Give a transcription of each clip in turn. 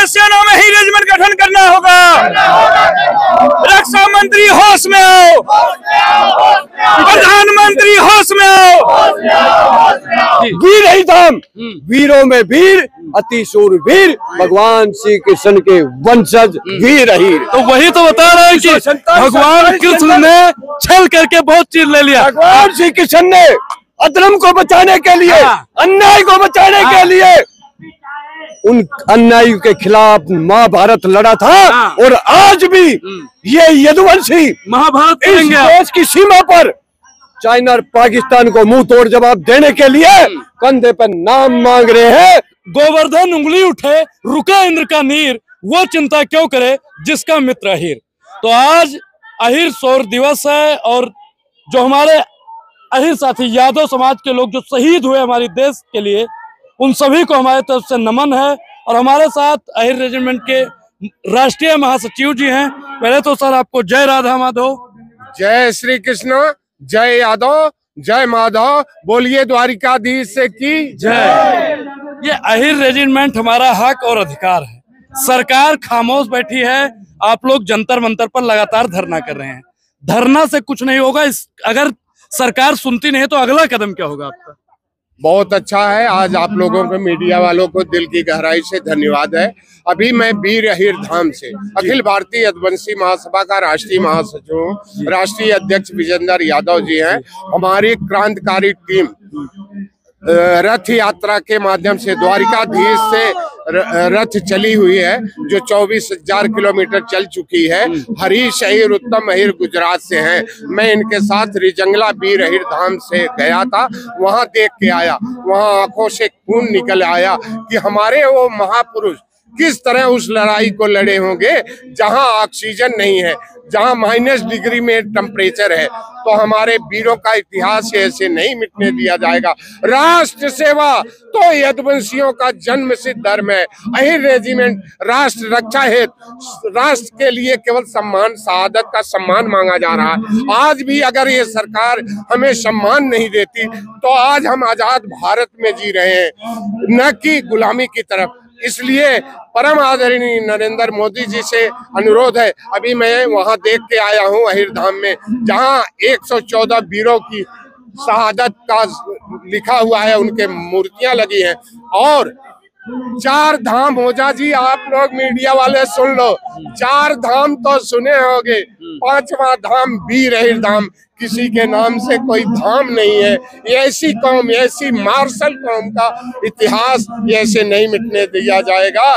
सेना में ही रेजिमेंट गठन करना होगा। रक्षा मंत्री होश में आओ, प्रधानमंत्री होश में आओ। वीर ही धाम, वीरों में वीर, अति शूरवीर, भगवान श्री कृष्ण के वंशज वीर ही। तो वही तो बता रहे हैं कि भगवान कृष्ण ने छल करके बहुत चीज ले लिया। भगवान श्री कृष्ण ने अधर्म को बचाने के लिए, अन्याय को बचाने के लिए उन अन्याय के खिलाफ महाभारत लड़ा था। और आज भी ये यदुवंशी महाभारत इस देश की सीमा पर चाइना और पाकिस्तान को मुंह तोड़ जवाब देने के लिए कंधे पर नाम मांग रहे हैं। गोवर्धन उंगली उठे रुका इंद्र का नीर, वो चिंता क्यों करे जिसका मित्र अहिर। तो आज अहिर शौर्य दिवस है और जो हमारे अहिर साथी यादव समाज के लोग जो शहीद हुए हमारे देश के लिए, उन सभी को हमारे तरफ से नमन है। और हमारे साथ अहिर रेजिमेंट के राष्ट्रीय महासचिव जी हैं। पहले तो सर आपको जय राधा माधव। जय श्री कृष्ण, जय यादव, जय माधव, बोलिए द्वारिकाधीश से की जय। ये अहिर रेजिमेंट हमारा हक और अधिकार है। सरकार खामोश बैठी है, आप लोग जंतर मंतर पर लगातार धरना कर रहे हैं। धरना से कुछ नहीं होगा। अगर सरकार सुनती नहीं तो अगला कदम क्या होगा आपका? बहुत अच्छा है, आज आप लोगों को, मीडिया वालों को दिल की गहराई से धन्यवाद है। अभी मैं वीर अहिर धाम से अखिल भारतीय यदुवंशी महासभा का राष्ट्रीय महासचिव हूँ। राष्ट्रीय अध्यक्ष विजेंद्र यादव जी हैं। हमारी क्रांतिकारी टीम रथ यात्रा के माध्यम से द्वारिकाधीश से रथ चली हुई है, जो 24,000 किलोमीटर चल चुकी है। हरीश अहिर, उत्तम अहिर गुजरात से हैं। मैं इनके साथ रिजंगला वीर अहिर धाम से गया था, वहां देख के आया। वहां आंखों से खून निकल आया कि हमारे वो महापुरुष किस तरह उस लड़ाई को लड़े होंगे जहां ऑक्सीजन नहीं है, जहां -डिग्री में टेम्परेचर है। तो हमारे वीरों का इतिहास ऐसे नहीं मिटने दिया जाएगा। राष्ट्र सेवा तो यदुवंशियों का जन्म सिद्ध धर्म है। अहिर रेजिमेंट राष्ट्र रक्षा हेतु राष्ट्र के लिए केवल सम्मान, शहादत का सम्मान मांगा जा रहा है। आज भी अगर ये सरकार हमें सम्मान नहीं देती तो आज हम आजाद भारत में जी रहे हैं, न कि गुलामी की तरफ। इसलिए परम आदरणीय नरेंद्र मोदी जी से अनुरोध है। अभी मैं वहां देख के आया हूं अहिर धाम में, जहां 114 वीरों की शहादत का लिखा हुआ है, उनके मूर्तियां लगी हैं। और 4 धाम ओझा जी, आप लोग मीडिया वाले सुन लो, 4 धाम तो सुने होंगे, 5वां धाम वीर अहिर धाम। किसी के नाम से कोई धाम नहीं है। ये ऐसी कौम, ऐसी मार्शल कौम का इतिहास ऐसे नहीं मिटने दिया जाएगा।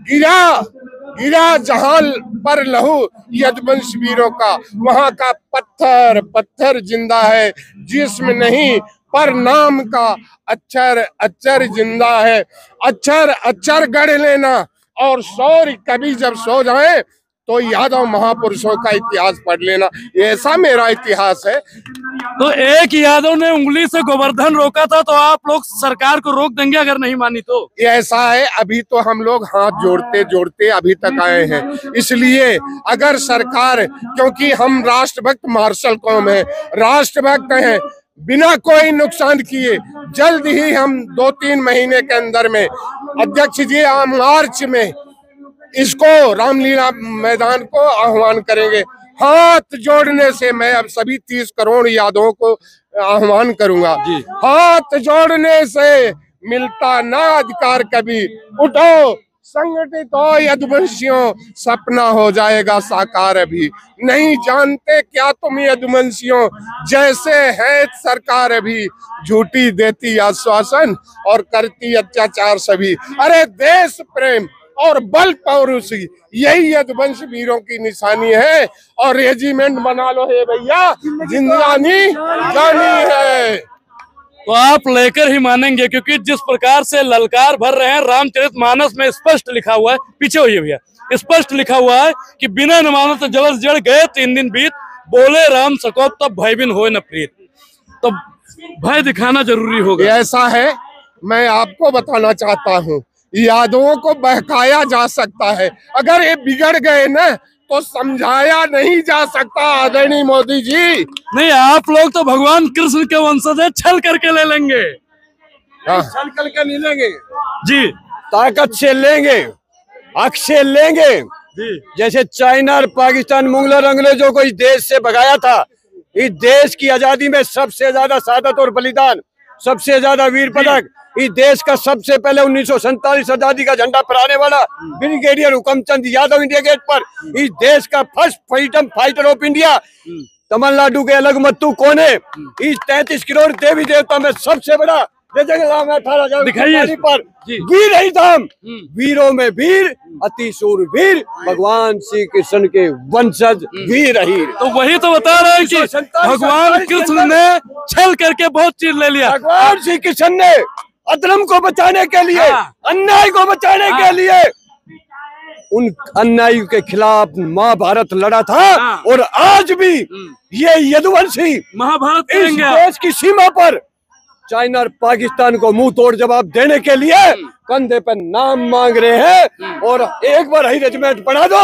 गिरा जहां पर लहू यदुवंश वीरों का, वहां का पत्थर पत्थर जिंदा है, जिस्म नहीं पर नाम का अक्षर अक्षर जिंदा है। अक्षर अक्षर गढ़ लेना और शौर्य कभी जब सो जाए तो यादव महापुरुषों का इतिहास पढ़ लेना। ऐसा मेरा इतिहास है। तो एक यादव ने उंगली से गोवर्धन रोका था, तो आप लोग सरकार को रोक देंगे अगर नहीं मानी तो? ऐसा है, अभी तो हम लोग हाथ जोड़ते जोड़ते अभी तक आए हैं। इसलिए अगर सरकार, क्योंकि हम राष्ट्रभक्त मार्शल कौम है, राष्ट्रभक्त हैं, बिना कोई नुकसान किए जल्द ही हम 2-3 महीने के अंदर में अध्यक्ष जी मार्च में इसको रामलीला मैदान को आह्वान करेंगे। हाथ जोड़ने से मैं अब सभी 30 करोड़ यादवों को आह्वान करूंगा। हाथ जोड़ने से मिलता ना अधिकार कभी, उठो संगठित हो यदुवंशियों, सपना हो जाएगा साकार अभी। नहीं जानते क्या तुम यदुवंशियों, जैसे है सरकार अभी, झूठी देती आश्वासन और करती अत्याचार सभी। अरे देश प्रेम और बल पौरुषी, यही यदुवंश वीरों की निशानी है। और रेजिमेंट बना लो हे भैया, जिंदगानी जानी है। तो आप लेकर ही मानेंगे, क्योंकि जिस प्रकार से ललकार भर रहे हैं, रामचरितमानस में स्पष्ट लिखा हुआ है, पीछे होइए भैया, स्पष्ट लिखा हुआ है कि बिना न मानो तो जलस जड़ गए 3 दिन बीत, बोले राम सको तब भय बिन होए न प्रीत। तो भय दिखाना जरूरी होगा। ऐसा है, मैं आपको बताना चाहता हूँ, यादवों को बहकाया जा सकता है, अगर ये बिगड़ गए ना तो समझाया नहीं जा सकता। आदरणीय मोदी जी, नहीं, आप लोग तो भगवान कृष्ण के वंशज है, छल करके ले लेंगे। छल करके नहीं लेंगे जी, ताकत से लेंगे। अक्षय लेंगे। जैसे चाइना और पाकिस्तान मुगलों और अंग्रेजों को इस देश से भगाया था, इस देश की आजादी में सबसे ज्यादा शहादत और बलिदान, सबसे ज्यादा वीर पदक, इस देश का सबसे पहले 1947 आजादी का झंडा फहराने वाला brigadier Hukamchand Yadav India gate पर, इस देश का first freedom fighter of India Tamil Nadu के अलगमत्तू कौन है, इस 33 करोड़ देवी देवता में सबसे बड़ा 18,000 पर वीर ही धाम, वीरों में वीर, अति शूरवीर भगवान श्री कृष्ण के वंशज वीर अहीर। तो वही तो बता रहे हैं कि भगवान कृष्ण ने छल करके बहुत चीज ले लिया। भगवान श्री कृष्ण ने अधर्म को बचाने के लिए, अन्याय को बचाने के लिए उन अन्याय के खिलाफ महाभारत लड़ा था, और आज भी ये यदुवंशी महाभारत इस देश की सीमा पर चाइना और पाकिस्तान को मुंह तोड़ जवाब देने के लिए कंधे पर नाम मांग रहे हैं। और एक बार ही रेजिमेंट बढ़ा दो,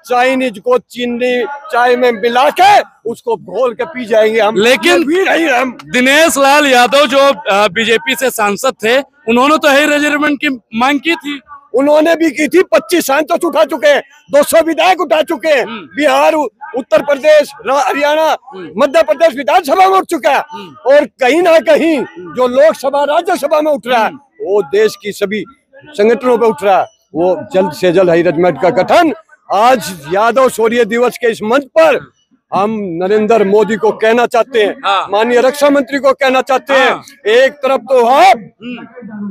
चाइनीज को चीनी चाय में मिला के उसको घोल के पी जाएंगे हम। लेकिन वीर ही हम। दिनेश लाल यादव जो बीजेपी से सांसद थे, उन्होंने तो हाई रेजिमेंट की मांग की थी। उन्होंने भी की थी, 25 सांसद उठा चुके हैं, 200 विधायक उठा चुके हैं, बिहार, उत्तर प्रदेश, हरियाणा, मध्य प्रदेश विधानसभा में उठ चुका है, और कहीं ना कहीं जो लोकसभा राज्यसभा में उठ रहा है वो देश की सभी संगठनों पे उठ रहा है। वो जल्द से जल्द हाई रेजिमेंट का गठन। आज यादव शौर्य दिवस के इस मंच पर हम नरेंद्र मोदी को कहना चाहते हैं, माननीय रक्षा मंत्री को कहना चाहते हैं, एक तरफ तो आप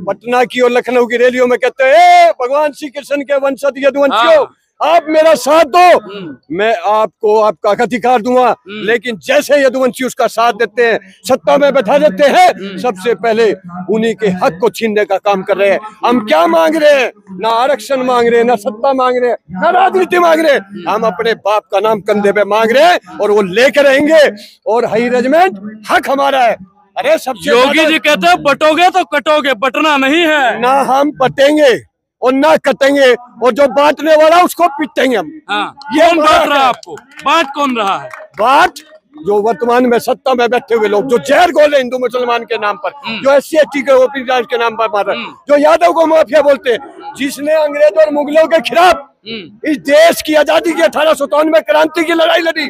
पटना की और लखनऊ की रैलियों में कहते हैं भगवान श्री कृष्ण के वंशज यदुवंशियों आप मेरा साथ दो, मैं आपको आपका अधिकार दूंगा, लेकिन जैसे यदुवंशी उसका साथ देते हैं, सत्ता में बैठा देते हैं, सबसे पहले उन्हीं के हक को छीनने का काम कर रहे हैं। हम क्या मांग रहे हैं? ना आरक्षण मांग रहे हैं, ना सत्ता मांग रहे हैं, ना राजनीति मांग रहे हैं, हम अपने बाप का नाम कंधे पे मांग रहे हैं और वो लेके रहेंगे। और हाई रेजिमेंट हक हमारा है। अरे सबसे योगी जी कहते हैं बटोगे तो कटोगे, बटना नहीं है। ना हम बटेंगे और ना कटेंगे, और जो बांटने वाला उसको पीटेंगे हम। ये कौन बांट रहा है आपको? बांट कौन रहा है? बांट जो वर्तमान में सत्ता में बैठे हुए लोग, जो जहर घोले हिंदू मुसलमान के नाम पर, जो SC/ST के ओपीडी के नाम पर मार रहे, जो यादव को माफिया बोलते हैं, जिसने अंग्रेजों और मुगलों के खिलाफ इस देश की आजादी की 1857 में क्रांति की लड़ाई लड़ी।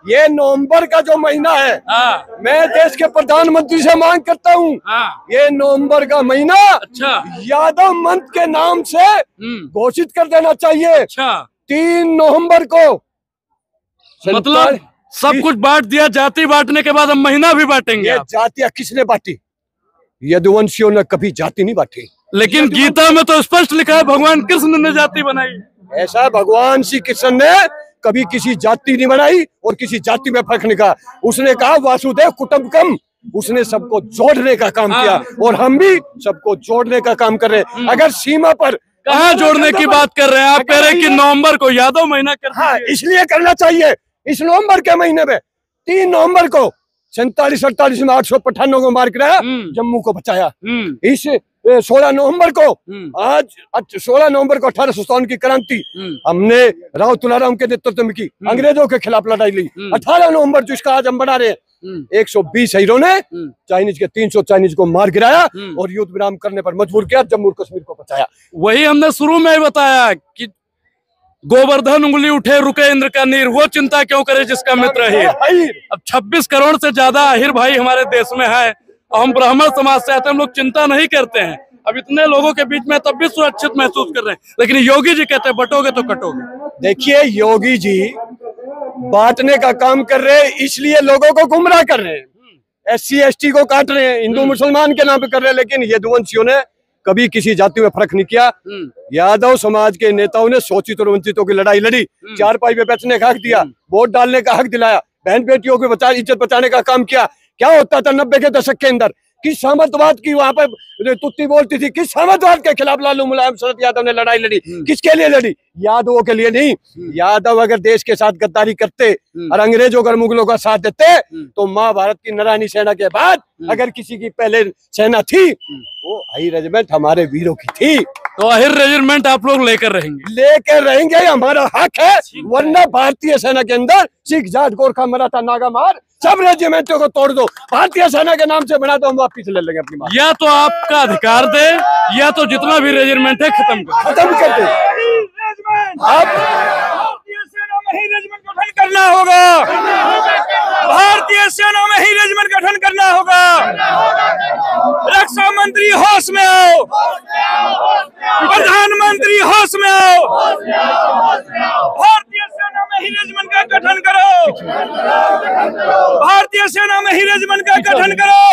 ये नवंबर का जो महीना है, मैं देश के प्रधानमंत्री से मांग करता हूँ, ये नवंबर का महीना यादव मंथ के नाम से घोषित कर देना चाहिए। 3 नवंबर को मतलब सब कुछ बांट दिया। जाति बांटने के बाद हम महीना भी बांटेंगे। ये जातियां किसने बांटी? यदुवंशियों ने कभी जाति नहीं बांटी। लेकिन गीता में तो स्पष्ट लिखा है भगवान कृष्ण ने जाति बनाई। ऐसा भगवान श्री कृष्ण ने कभी किसी जाति नहीं बनाई और किसी जाति में फर्क नहीं कहा। उसने कहा वासुदेव कुटुंबकम, उसने सबको जोड़ने का काम किया, और हम भी सबको जोड़ने का काम कर रहे हैं। अगर सीमा पर कहाँ जोड़ने की बात कर रहे हैं आप? कह रहे हैं कि नवंबर को यादव महीना कर। हाँ, इसलिए करना चाहिए। इस नवंबर के महीने में 3 नवंबर को 47-48 में 800 पठानों को मार गिराया, जम्मू को बचाया। इस 16 नवंबर को, आज 16 नवंबर को 1857 की क्रांति हमने राव तुलाराम के नेतृत्व में की, अंग्रेजों के खिलाफ लड़ाई ली। 18 नवंबर जिसका आज हम बना रहे हैं, 120 हीरो ने चाइनीज के 300 चाइनीज को मार गिराया और युद्ध विराम करने पर मजबूर किया, जम्मू कश्मीर को बचाया। वही हमने शुरू में बताया कि गोवर्धन उंगली उठे रुके इंद्र का नीर, वो चिंता क्यों करे जिसका मित्र अहीर। अब 26 करोड़ से ज्यादा अहीर भाई हमारे देश में है, और हम ब्राह्मण समाज से आते हैं, हम लोग चिंता नहीं करते हैं। अब इतने लोगों के बीच में तब भी सुरक्षित महसूस कर रहे हैं, लेकिन योगी जी कहते हैं बटोगे तो कटोगे। देखिए, योगी जी बांटने का काम कर रहे हैं, इसलिए लोगों को गुमराह कर रहे हैं, SC/ST को काट रहे हैं, हिंदू मुसलमान के नाम पे कर रहे हैं। लेकिन यदुवंशियों ने कभी किसी जाति में फर्क नहीं किया। यादव समाज के नेताओं ने शोषित और वंचितों की लड़ाई लड़ी, 4 पाई पे बेचने का हक दिया, वोट डालने का हक दिलाया, बहन बेटियों की इज्जत बचाने का काम किया। क्या होता था 90 के दशक के अंदर? किस सामंतवाद की वहां पर तुत्ती बोलती थी, किस सामंतवाद के खिलाफ लालू मुलायम शरद यादव ने लड़ाई लड़ी? किसके लिए लड़ी? यादवों के लिए नहीं। यादव अगर देश के साथ गद्दारी करते और अंग्रेजों और मुगलों का साथ देते, तो महाभारत की नारायणी सेना के बाद अगर किसी की पहले सेना थी, वो हाई रेजिमेंट हमारे वीरों की थी। तो अहीर रेजिमेंट आप लोग लेकर रहेंगे, हमारा हक है। वरना भारतीय सेना के अंदर सिख, जाट, गोरखा, मराठा, नागा, मार सब रेजिमेंटों को तोड़ दो, भारतीय सेना के नाम से बना दो, हम वापिस ले लेंगे अपनी बात। या तो आपका अधिकार दे, या तो जितना भी रेजिमेंट है खत्म कर दे। भारतीय सेना में ही रेजिमेंट गठन करना होगा। भारतीय सेना में ही रेजिमेंट गठन करना होगा। रक्षा मंत्री होश में आओ, प्रधानमंत्री होश में आओ। भारतीय सेना में ही रेजिमेंट का गठन करो। भारतीय सेना में ही रेजिमेंट का गठन करो।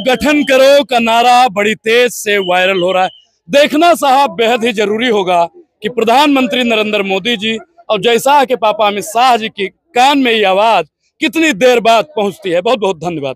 गठन करो का नारा बड़ी तेज से वायरल हो रहा है। देखना साहब बेहद ही जरूरी होगा कि प्रधानमंत्री नरेंद्र मोदी जी और जैसा के पापा अमित शाह जी की कान में ये आवाज कितनी देर बाद पहुंचती है। बहुत बहुत धन्यवाद।